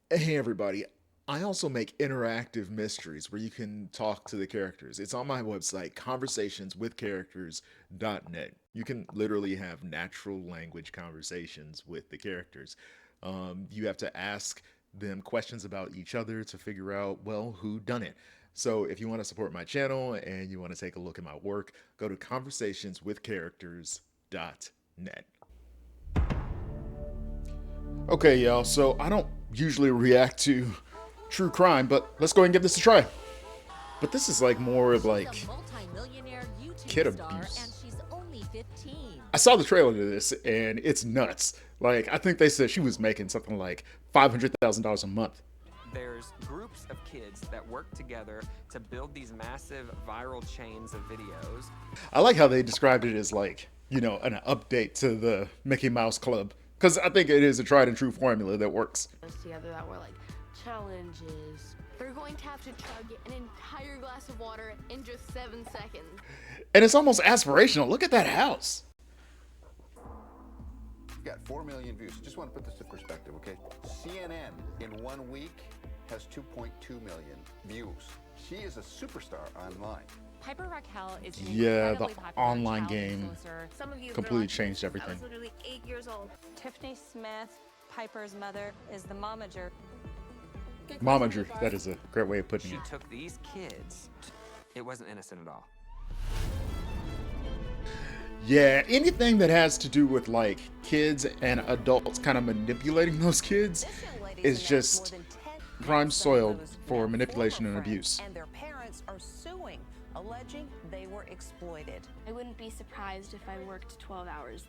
Hey everybody, I also make interactive mysteries where you can talk to the characters. It's on my website, conversationswithcharacters.net. You can literally have natural language conversations with the characters. You have to ask them questions about each other to figure out, well, who done it. So if you want to support my channel and you want to take a look at my work, go to conversationswithcharacters.net. Okay, y'all, so I don't usually react to true crime, but let's go ahead and give this a try. But this is like more of She's a like multi-millionaire kid YouTube star and abuse. she's only 15. I saw the trailer to this and it's nuts. Like, I think they said she was making something like $500,000 a month. There's groups of kids that work together to build these massive viral chains of videos. I like how they described it as like, an update to the Mickey Mouse Club. Because I think it is a tried and true formula that works. Together that were like challenges. They're going to have to chug an entire glass of water in just 7 seconds. And it's almost aspirational. Look at that house. You've got 4 million views. Just want to put this in perspective, okay? CNN in 1 week has 2.2 million views. She is a superstar online. Piper Raquel is an Yeah, the incredibly popular online child game influencer. Some of you completely changed I everything. was literally 8 years old. Tiffany Smith, Piper's mother, is the momager. Momager, that is a great way of putting She it. took these kids. It wasn't innocent at all. Yeah, anything that has to do with like kids and adults kind of manipulating those kids is just prime soil for manipulation and abuse. And their parents are suing, alleging they were exploited. I wouldn't be surprised if I worked 12 hours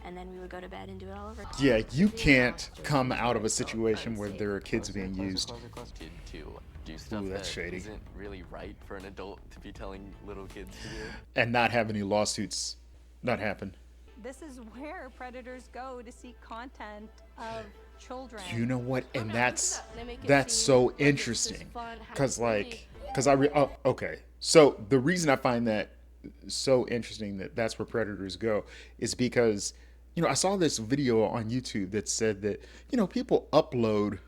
and then we would go to bed and do it all over. Yeah, you can't come out of a situation where there are kids being used. Kid to do stuff that's that shady. isn't really right for an adult to be telling little kids to do. And not have any lawsuits not happen. This is where predators go to seek content of children. You know what? And that's They make it that's seem so like it's just interesting. fun, happy Cause play. okay. So the reason I find that so interesting that that's where predators go is because I saw this video on YouTube that said that people upload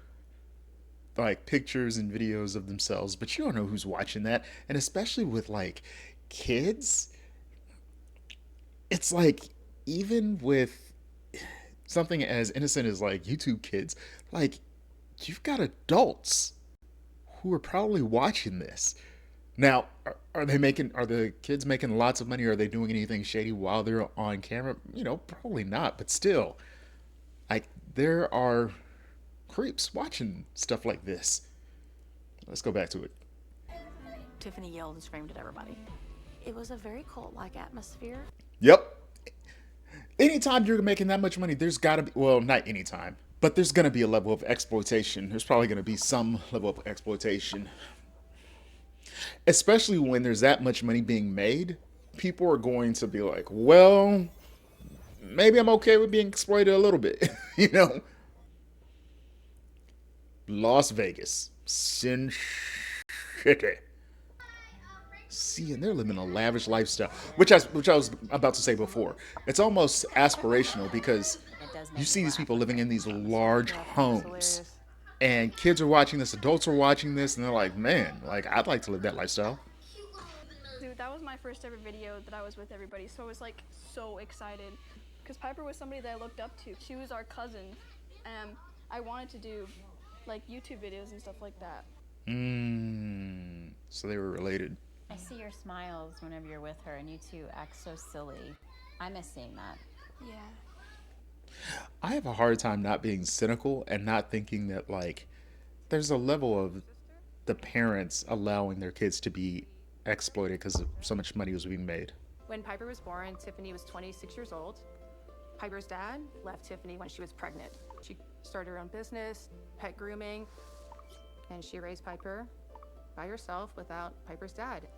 like pictures and videos of themselves, but you don't know who's watching that, and especially with like kids, it's like even with something as innocent as like YouTube kids, like you've got adults who are probably watching this. Now, are the kids making lots of money? Are they doing anything shady while they're on camera? Probably not, but still, like there are creeps watching stuff like this. Let's go back to it. Tiffany yelled and screamed at everybody. It was a very cult-like atmosphere. Yep. Anytime you're making that much money, there's got to be, well, not anytime, but there's going to be a level of exploitation. There's probably going to be some level of exploitation. Especially when there's that much money being made, people are going to be like, well, maybe I'm okay with being exploited a little bit, Las Vegas, Sin City. See, and they're living a lavish lifestyle, which I was about to say before. It's almost aspirational because you see these people living in these large homes, and kids are watching this, adults are watching this, and they're like, man, like I'd like to live that lifestyle. Dude, that was my first ever video that I was with everybody, so I was like so excited. Because Piper was somebody that I looked up to. She was our cousin, and I wanted to do like YouTube videos and stuff like that. So they were related. I see your smiles whenever you're with her, and you two act so silly. I miss seeing that. Yeah. I have a hard time not being cynical and not thinking that like there's a level of the parents allowing their kids to be exploited because so much money was being made. When Piper was born, Tiffany was 26 years old. Piper's dad left Tiffany when she was pregnant. She started her own business, pet grooming, and she raised Piper by herself without Piper's dad.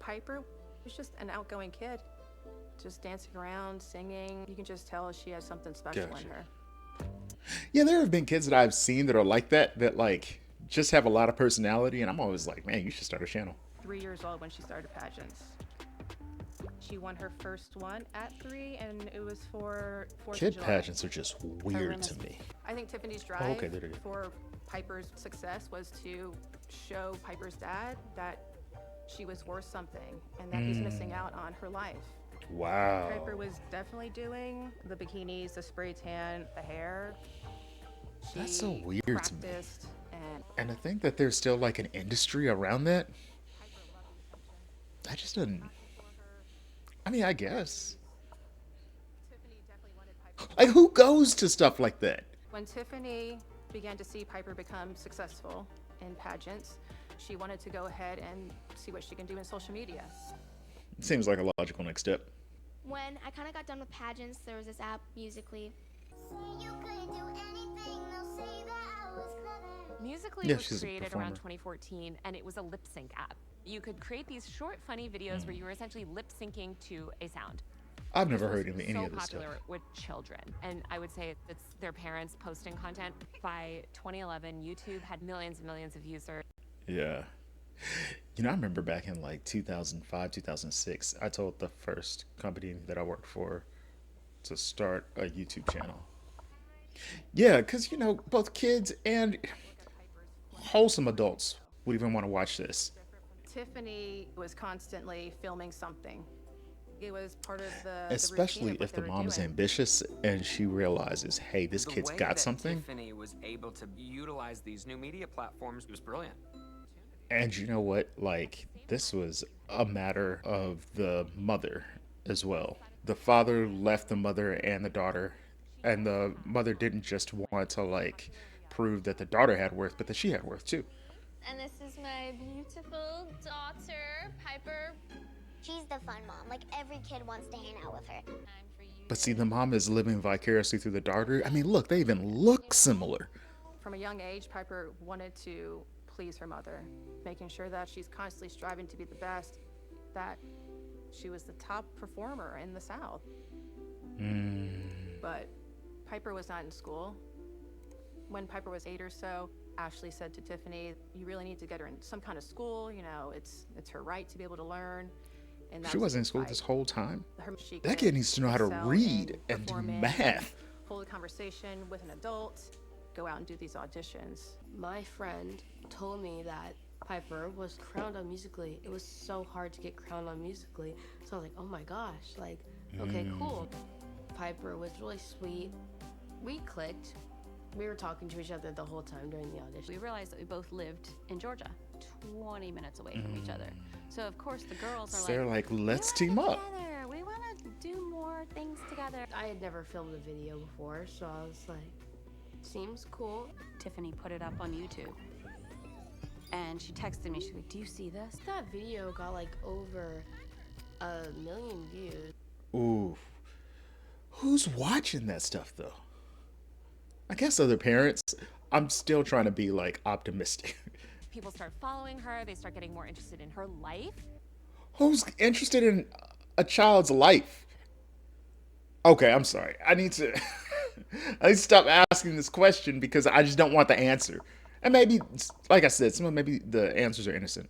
Piper was just an outgoing kid, just dancing around, singing. You can just tell she has something special Gotcha. in her. Yeah, there have been kids that I've seen that are like that like just have a lot of personality, and I'm always like, man, you should start a channel. 3 years old when she started pageants. She won her first one at 3, and it was for 4th of Kid July. pageants are just weird to me. I think Tiffany's drive okay, there it is. for Piper's success was to show Piper's dad that she was worth something and that he's missing out on her life. Wow. Piper was definitely doing the bikinis, the spray tan, the hair. That's so weird to me. Practiced And I think that there's still like an industry around that. I just didn't. I mean, I guess. Like, who goes to stuff like that? When Tiffany began to see Piper become successful in pageants, she wanted to go ahead and see what she can do in social media. Seems like a logical next step. When I kind of got done with pageants, there was this app, Musically. Musically Yeah, was she's a created performer. around 2014, and it was a lip sync app. You could create these short, funny videos where you were essentially lip syncing to a sound. I've never heard of any So of this stuff. popular with children, and I would say it's their parents posting content. By 2011, YouTube had millions and millions of users. Yeah. You know, I remember back in like 2005, 2006, I told the first company that I worked for to start a YouTube channel. Yeah, because, you know, both kids and wholesome adults would even want to watch this. Tiffany was constantly filming something. It was part of the Especially routine of what if the they were mom is doing. ambitious and she realizes, hey, this The kid's way got that something. Tiffany was able to utilize these new media platforms was brilliant. And you know what? Like, this was a matter of the mother as well. The father left the mother and the daughter, and the mother didn't just want to, like, prove that the daughter had worth, but that she had worth too. And this is my beautiful daughter, Piper. She's the fun mom. Like, every kid wants to hang out with her. But see, the mom is living vicariously through the daughter. I mean, look, they even look similar. From a young age, Piper wanted to please her mother, making sure that she's constantly striving to be the best, that she was the top performer in the South. But Piper was not in school. When Piper was 8 or so, Ashley said to Tiffany, you really need to get her in some kind of school, you know, it's her right to be able to learn. And that She was wasn't in the school fight. this whole time. She That could kid needs to know how to excel read in and do performing, math. hold a conversation with an adult, go out and do these auditions. My friend told me that Piper was crowned on Musically. It was so hard to get crowned on Musically. So I was like, oh my gosh, like, okay, cool. Piper was really sweet. We clicked. We were talking to each other the whole time during the audition. We realized that we both lived in Georgia, 20 minutes away from each other. So of course the girls are So they're like, let's "We team wanna up. get together. We want to do more things together." I had never filmed a video before, so I was like, seems cool. Tiffany put it up on YouTube. And she texted me, she's like, "Do you see this?" That video got like over 1 million views. Ooh. Who's watching that stuff, though? I guess other parents. I'm still trying to be, like, optimistic. People start following her. They start getting more interested in her life. Who's interested in a child's life? Okay, I'm sorry. I need to stop asking this question because I just don't want the answer. And maybe, like I said, maybe the answers are innocent.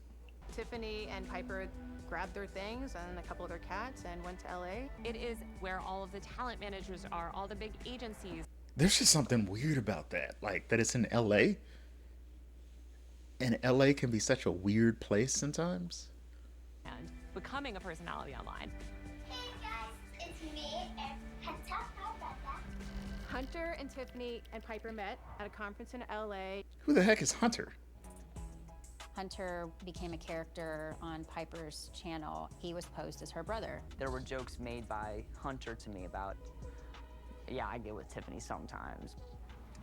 Tiffany and Piper grabbed their things and a couple of their cats and went to LA. It is where all of the talent managers are, all the big agencies. There's just something weird about that. Like, that it's in LA. And LA can be such a weird place sometimes. And becoming a personality online. Hey guys, it's me, Hunter and Tiffany and Piper met at a conference in LA. Who the heck is Hunter? Hunter became a character on Piper's channel. He was posed as her brother. There were jokes made by Hunter to me about, yeah, I get with Tiffany sometimes.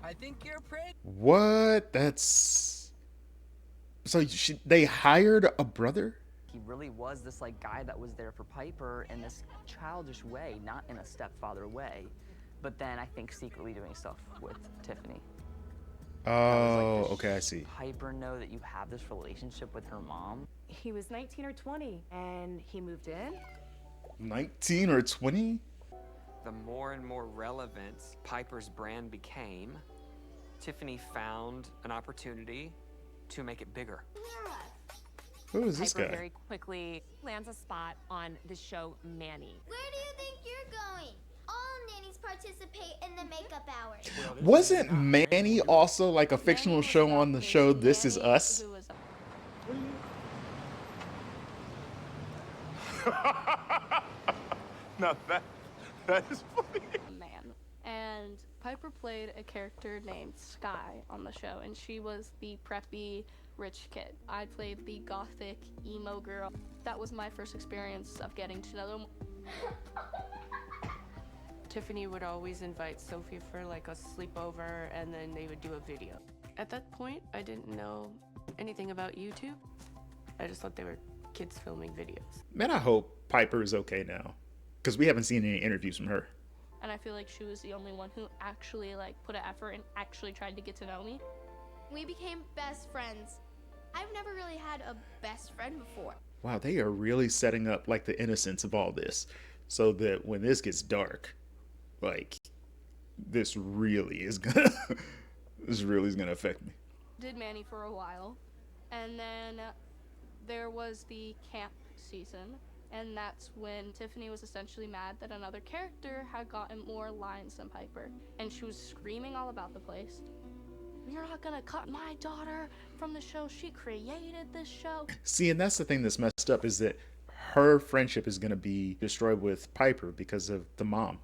I think you're pretty. What? That's... So they hired a brother? He really was this like guy that was there for Piper in this childish way, not in a stepfather way, but then I think secretly doing stuff with Tiffany. Oh, okay, I see. Piper know that you have this relationship with her mom. He was 19 or 20 and he moved in. 19 or 20? The more and more relevant Piper's brand became, Tiffany found an opportunity to make it bigger. Who is this Piper guy? very quickly lands a spot on the show Manny. Where do you think you're going? All Manny's participate in the makeup hours. Wasn't Manny also like a fictional show on the show This Is Us? Now that is funny. Man. And Piper played a character named Sky on the show, and she was the preppy rich kid. I played the gothic emo girl. That was my first experience of getting to know them. Tiffany would always invite Sophie for like a sleepover, and then they would do a video. At that point, I didn't know anything about YouTube. I just thought they were kids filming videos. Man, I hope Piper is okay now, because we haven't seen any interviews from her. And I feel like she was the only one who actually like put an effort and actually tried to get to know me. We became best friends. I've never really had a best friend before. Wow, they are really setting up like the innocence of all this, so that when this gets dark, like this really is gonna affect me. Did Manny for a while, and then there was the camp season, and that's when Tiffany was essentially mad that another character had gotten more lines than Piper, and she was screaming all about the place. You're not gonna cut my daughter from the show. She created this show. See, and that's the thing that's messed up, is that her friendship is gonna be destroyed with Piper because of the mom.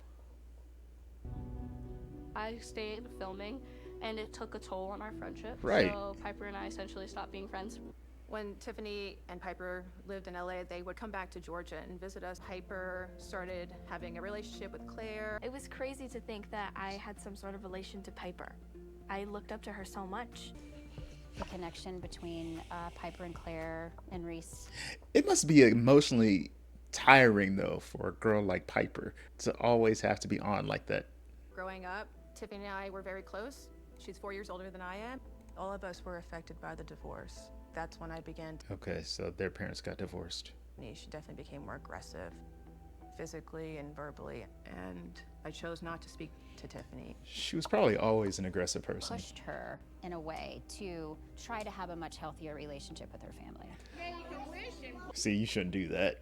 I stayed filming, and it took a toll on our friendship. Right. So Piper and I essentially stopped being friends. When Tiffany and Piper lived in LA, they would come back to Georgia and visit us. Piper started having a relationship with Claire. It was crazy to think that I had some sort of relation to Piper. I looked up to her so much. The connection between Piper and Claire and Reese. It must be emotionally tiring, though, for a girl like Piper to always have to be on like that. Growing up, Tiffany and I were very close. She's 4 years older than I am. All of us were affected by the divorce. That's when I began to... Okay, so their parents got divorced. She definitely became more aggressive, physically and verbally, and I chose not to speak to Tiffany. She was probably always an aggressive person. Pushed her in a way to try to have a much healthier relationship with her family. See, you shouldn't do that.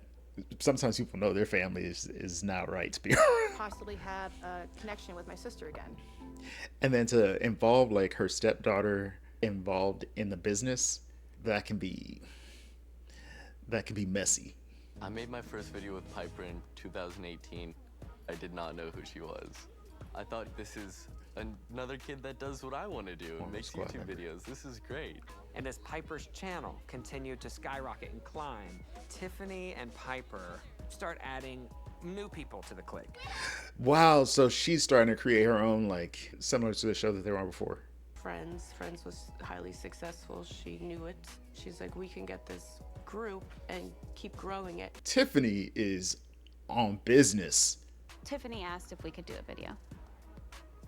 Sometimes people know their family is not right to be Possibly have a connection with my sister again. And then to involve like her stepdaughter involved in the business, that can be messy. I made my first video with Piper in 2018. I did not know who she was. I thought, this is another kid that does what I want to do and makes YouTube videos. This is great. And as Piper's channel continued to skyrocket and climb, Tiffany and Piper start adding new people to the clique. Wow, so she's starting to create her own, like, similar to the show that they were on before. Friends was highly successful. She knew it. She's like, we can get this group and keep growing it. Tiffany is on business. Tiffany asked if we could do a video.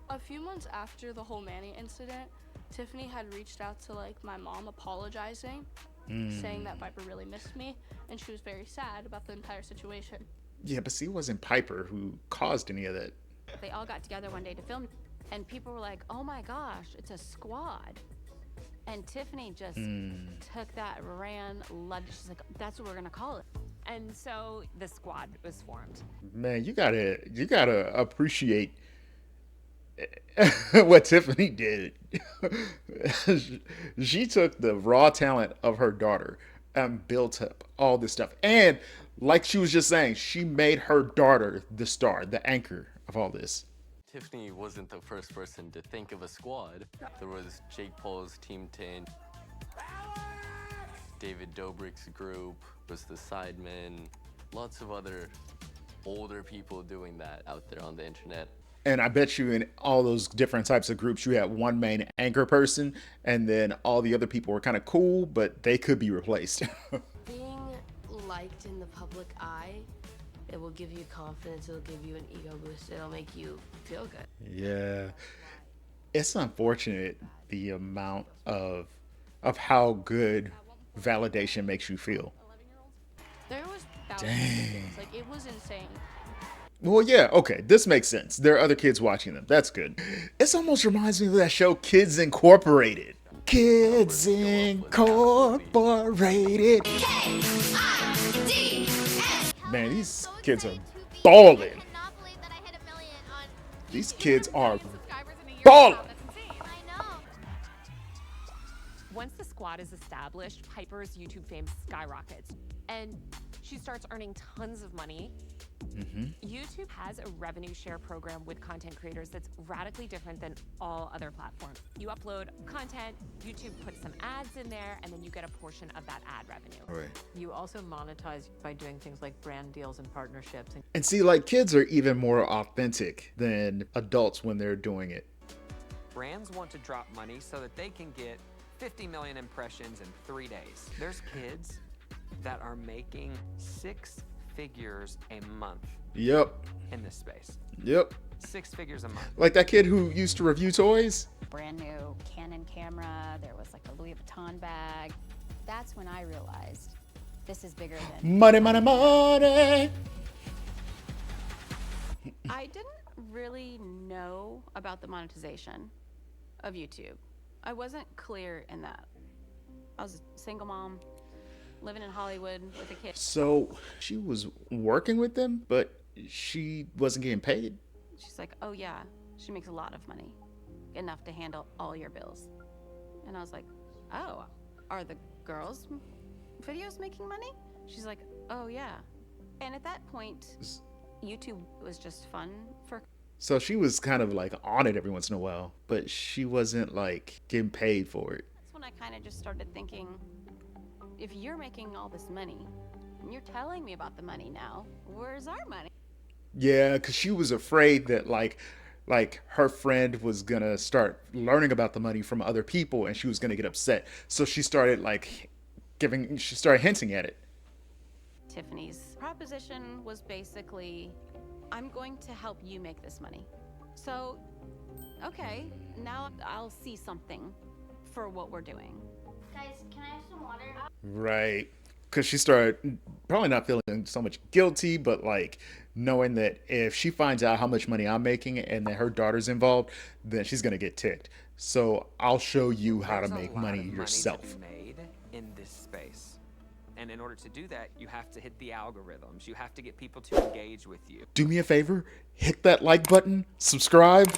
A few months after the whole Manny incident, Tiffany had reached out to like my mom apologizing, saying that Piper really missed me, and she was very sad about the entire situation. Yeah, but see, it wasn't Piper who caused any of that. They all got together one day to film, and people were like, oh my gosh, it's a squad. And Tiffany just took that, ran, loved it. She's like, that's what we're gonna call it. And so the squad was formed. Man, you gotta appreciate what Tiffany did. She took the raw talent of her daughter and built up all this stuff. And like she was just saying, she made her daughter the star, the anchor of all this. Tiffany wasn't the first person to think of a squad. There was Jake Paul's Team 10. David Dobrik's group was the Sidemen. Lots of other older people doing that out there on the internet. And I bet you in all those different types of groups, you had one main anchor person, and then all the other people were kind of cool, but they could be replaced. Being liked in the public eye, it will give you confidence, it'll give you an ego boost, it'll make you feel good. Yeah. It's unfortunate the amount of how good validation makes you feel. There was thousands of kids. Like, it was insane. Well, yeah, okay, this makes sense. There are other kids watching them. That's good. This almost reminds me of that show, Kids Incorporated. Kids Incorporated. Man, these kids are balling. I cannot believe that I hit 1 million on These kids are balling. Once the squad is established, Piper's YouTube fame skyrockets, and she starts earning tons of money. YouTube has a revenue share program with content creators that's radically different than all other platforms. You upload content, YouTube puts some ads in there, and then you get a portion of that ad revenue. Right. You also monetize by doing things like brand deals and partnerships. And see, like, kids are even more authentic than adults when they're doing it. Brands want to drop money so that they can get 50 million impressions in 3 days. There's kids that are making 6 figures a month. Yep. In this space. Yep. 6 figures a month. Like that kid who used to review toys. Brand new Canon camera. There was like a Louis Vuitton bag. That's when I realized this is bigger than Money, money, money. I didn't really know about the monetization of YouTube. I wasn't clear in that. I was a single mom, living in Hollywood with a kid. So she was working with them, but she wasn't getting paid. She's like, oh yeah, she makes a lot of money, enough to handle all your bills. And I was like, oh, are the girls' videos making money? She's like, oh yeah. And at that point, YouTube was just fun for. So she was kind of like on it every once in a while, but she wasn't like getting paid for it. That's when I kind of just started thinking, if you're making all this money, and you're telling me about the money now, where's our money? Yeah, because she was afraid that like her friend was gonna start learning about the money from other people and she was gonna get upset. So she started she started hinting at it. Tiffany's proposition was basically, I'm going to help you make this money. So, okay, now I'll see something for what we're doing. Guys, can I have some water? Right. Because she started probably not feeling so much guilty, but like knowing that if she finds out how much money I'm making and that her daughter's involved, then she's going to get ticked. So I'll show you how to make money yourself. To be made in this space. And in order to do that, you have to hit the algorithms. You have to get people to engage with you. Do me a favor, hit that like button, subscribe,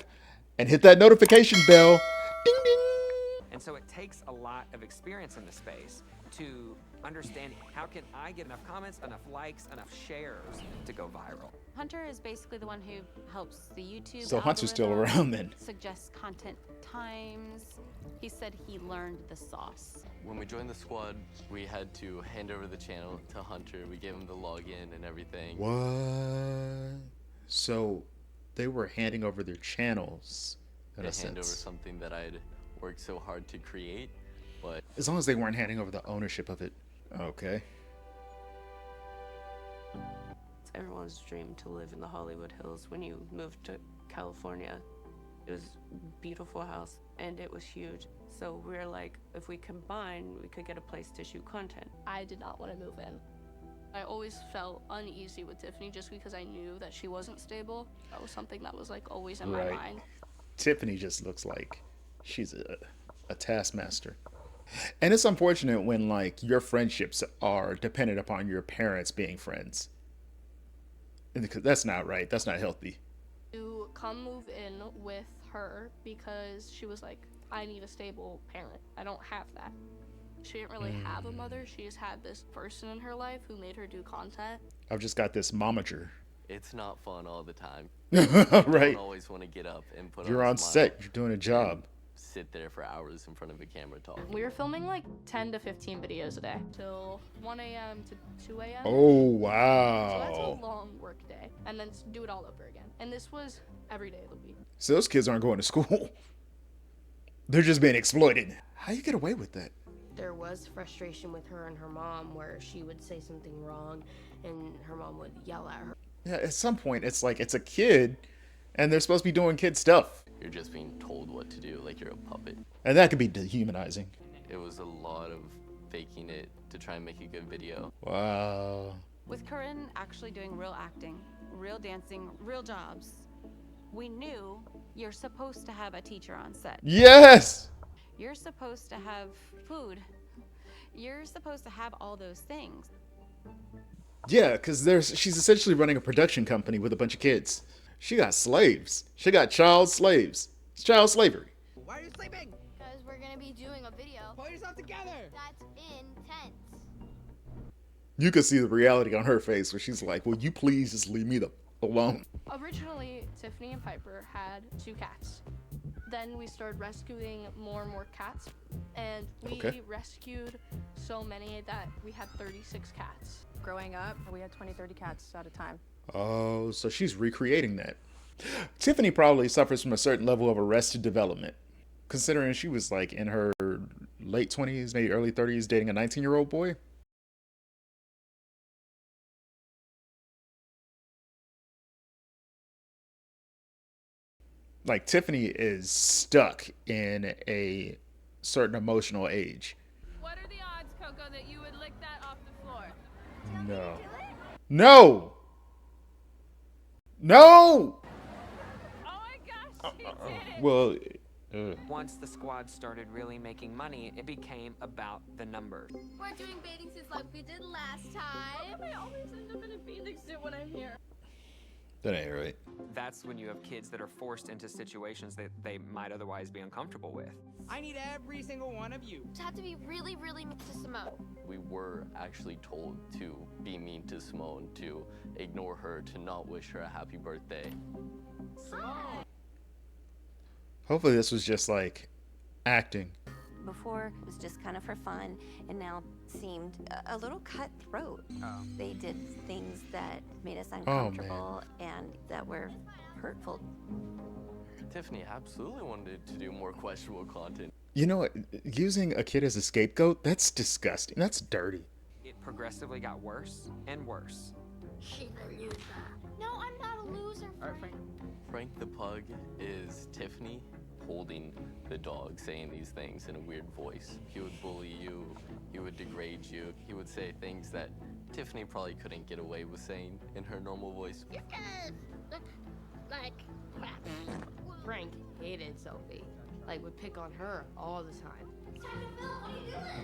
and hit that notification bell. Ding, ding. And so it takes a lot of experience in the space to understand how can I get enough comments, enough likes, enough shares to go viral. Hunter is basically the one who helps the YouTube So Hunter's still around then. Suggests content times. He said he learned the sauce. When we joined the squad, we had to hand over the channel to Hunter. We gave him the login and everything. What? So they were handing over their channels in a To hand over sense. something that I'd worked so hard to create, but As long as they weren't handing over the ownership of it. Okay. It's everyone's dream to live in the Hollywood Hills when you move to California. It was a beautiful house and it was huge. So we're like, if we combine, we could get a place to shoot content. I did not want to move in. I always felt uneasy with Tiffany just because I knew that she wasn't stable. That was something that was like always in my mind. Tiffany just looks like she's a taskmaster. And it's unfortunate when like your friendships are dependent upon your parents being friends. And because that's not right. That's not healthy. To come move in with her because she was like, I need a stable parent. I don't have that. She didn't really have a mother. She just had this person in her life who made her do content. I've just got this momager. it's not fun all the time. Right. You don't always want to get up and put You're on on a smile set. You're doing a job. sit there for hours in front of a camera talking. We were filming like 10 to 15 videos a day till 1 a.m. to 2 a.m. Oh, So that's wow. a long work day. And then do it all over again. And this was every day of the week. So those kids aren't going to school. They're just being exploited. How you get away with that? There was frustration with her and her mom where she would say something wrong and her mom would yell at her. Yeah, at some point, it's like it's a kid and they're supposed to be doing kid stuff. You're just being told what to do, like you're a puppet. And that could be dehumanizing. It was a lot of faking it to try and make a good video. Wow. With Corinne actually doing real acting, real dancing, real jobs, we knew you're supposed to have a teacher on set. Yes! You're supposed to have food. You're supposed to have all those things. Yeah, because she's essentially running a production company with a bunch of kids. She got slaves. She got child slaves. It's child slavery. Why are you sleeping? Because we're gonna be doing a video. Pull yourself together. That's intense. You could see the reality on her face where she's like, will you please just leave me alone? Originally, Tiffany and Piper had 2 cats. Then we started rescuing more and more cats, and we rescued so many that we had 36 cats. Growing up, we had 20, 30 cats at a time. Oh, so she's recreating that. Tiffany probably suffers from a certain level of arrested development, considering she was like in her late 20s, maybe early 30s, dating a 19-year-old boy. Like Tiffany is stuck in a certain emotional age. What are the odds, Coco, that you would lick that off the floor? No. No! No! Oh my gosh, she did it! Well, Once the squad started really making money, it became about the numbers. We're doing bathing suits like we did last time. I always end up in a bathing suit when I'm here. that ain't right. That's when you have kids that are forced into situations that they might otherwise be uncomfortable with. I need every single one of you. Just have to be really, really mean to Simone. We were actually told to be mean to Simone, to ignore her, to not wish her a happy birthday. Hopefully this was just like acting. Before it was just kind of for fun, and now seemed a little cutthroat. They did things that made us uncomfortable and that were hurtful. Tiffany absolutely wanted to do more questionable content. You know what? Using a kid as a scapegoat, that's disgusting. That's dirty. It progressively got worse and worse. She's a loser. No, I'm not a loser. All right, Frank. Frank the Pug is Tiffany holding the dog, saying these things in a weird voice. He would bully you, he would degrade you, he would say things that Tiffany probably couldn't get away with saying in her normal voice. You're gonna look like crap. Frank hated Sophie. Like, would pick on her all the time.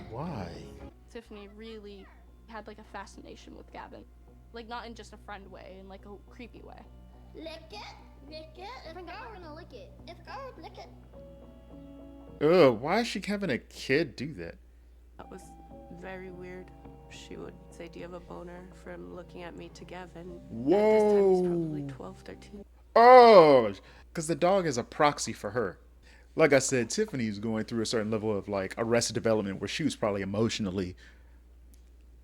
Why? Tiffany really had like a fascination with Gavin. Like, not in just a friend way, in like a creepy way. Lick it, lick it. If go, we're gonna lick it. If go, lick it. Ugh, why is she having a kid do that? That was very weird. She would say, do you have a boner from looking at me to Gavin? Whoa. At this time, he was probably 12, 13. Oh, because the dog is a proxy for her. Like I said, Tiffany's going through a certain level of like arrested development where she was probably emotionally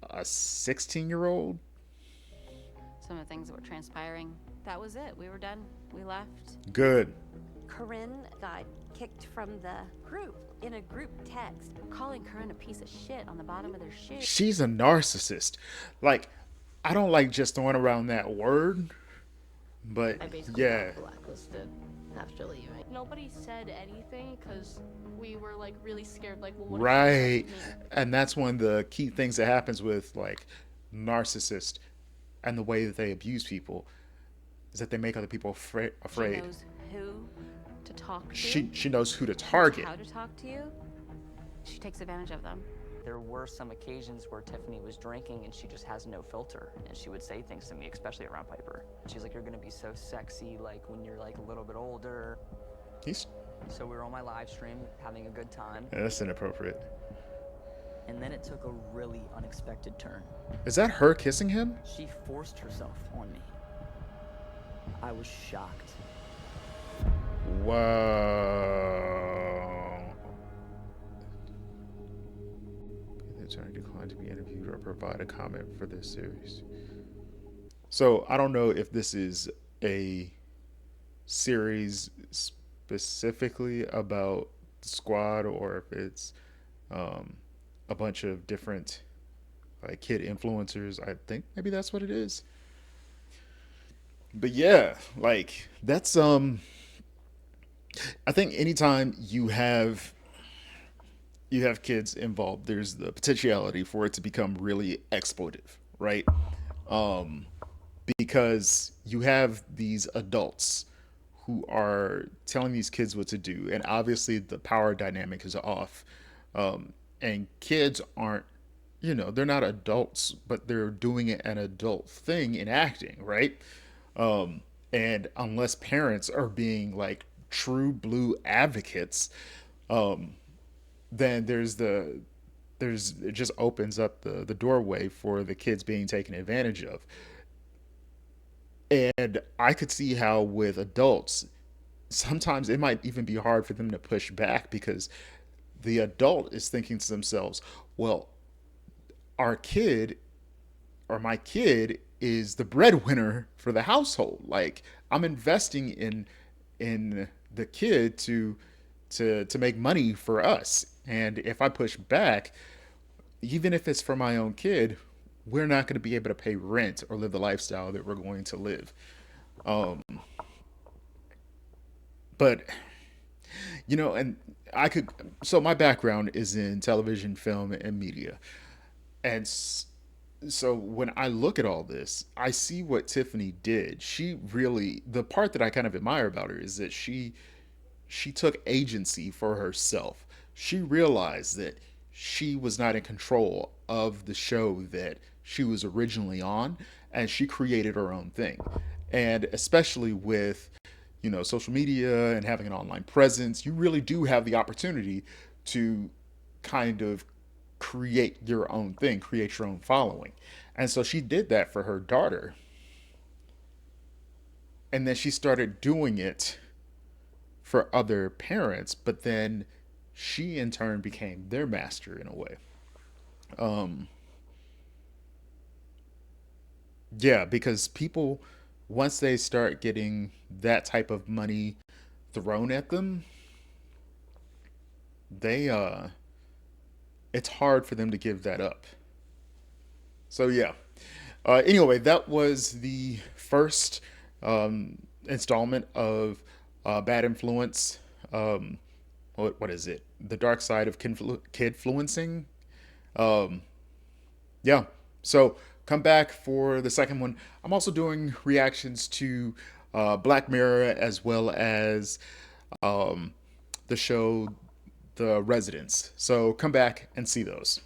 a 16-year-old. Some of the things that were transpiring, that was it. We were done. We left. Good. Corinne got kicked from the group in a group text, Calling Corinne a piece of shit on the bottom of their shoe. She's a narcissist. Like, I don't like just throwing around that word, but I basically yeah. got blacklisted after leaving. Nobody said anything because we were like really scared. Like, well, what Right. if she said me? And that's one of the key things that happens with like narcissists and the way that they abuse people is that they make other people afraid. She knows who to talk to. She knows who to target. How to talk to you. She takes advantage of them. There were some occasions where Tiffany was drinking and she just has no filter, and she would say things to me, especially around Piper. She's like, you're gonna be so sexy like when you're like a little bit older. So we were on my live stream having a good time. Yeah, that's inappropriate. And then it took a really unexpected turn. Is that her kissing him? She forced herself on me. I was shocked. Wow. The attorney declined to be interviewed or provide a comment for this series. So I don't know if this is a series specifically about the squad or if it's a bunch of different like kid influencers. I think maybe that's what it is. But yeah, like that's I think anytime you have kids involved, there's the potentiality for it to become really exploitive, right? Because you have these adults who are telling these kids what to do, and obviously the power dynamic is off. And kids aren't, they're not adults, but they're doing an adult thing in acting, right? And unless parents are being like true blue advocates, um, then there's it just opens up the doorway for the kids being taken advantage of. And I could see how with adults, sometimes it might even be hard for them to push back because the adult is thinking to themselves, well, our kid or my kid is the breadwinner for the household. Like I'm investing in the kid to make money for us. And if I push back, even if it's for my own kid, we're not going to be able to pay rent or live the lifestyle that we're going to live. Um, but and I could. So my background is in television, film, and media, and so when I look at all this, I see what Tiffany did. She really, the part that I kind of admire about her is that she took agency for herself. She realized that she was not in control of the show that she was originally on, and she created her own thing. And especially with, social media and having an online presence, you really do have the opportunity to kind of create your own thing, create your own following. And so she did that for her daughter. And then she started doing it for other parents, but then she in turn became their master in a way. Um, yeah, because people, once they start getting that type of money thrown at them, they it's hard for them to give that up. So yeah. Anyway, that was the first installment of Bad Influence. What is it? The Dark Side of Kid Fluencing. Um, yeah. So come back for the second one. I'm also doing reactions to Black Mirror as well as um, the show The Residents. So come back and see those.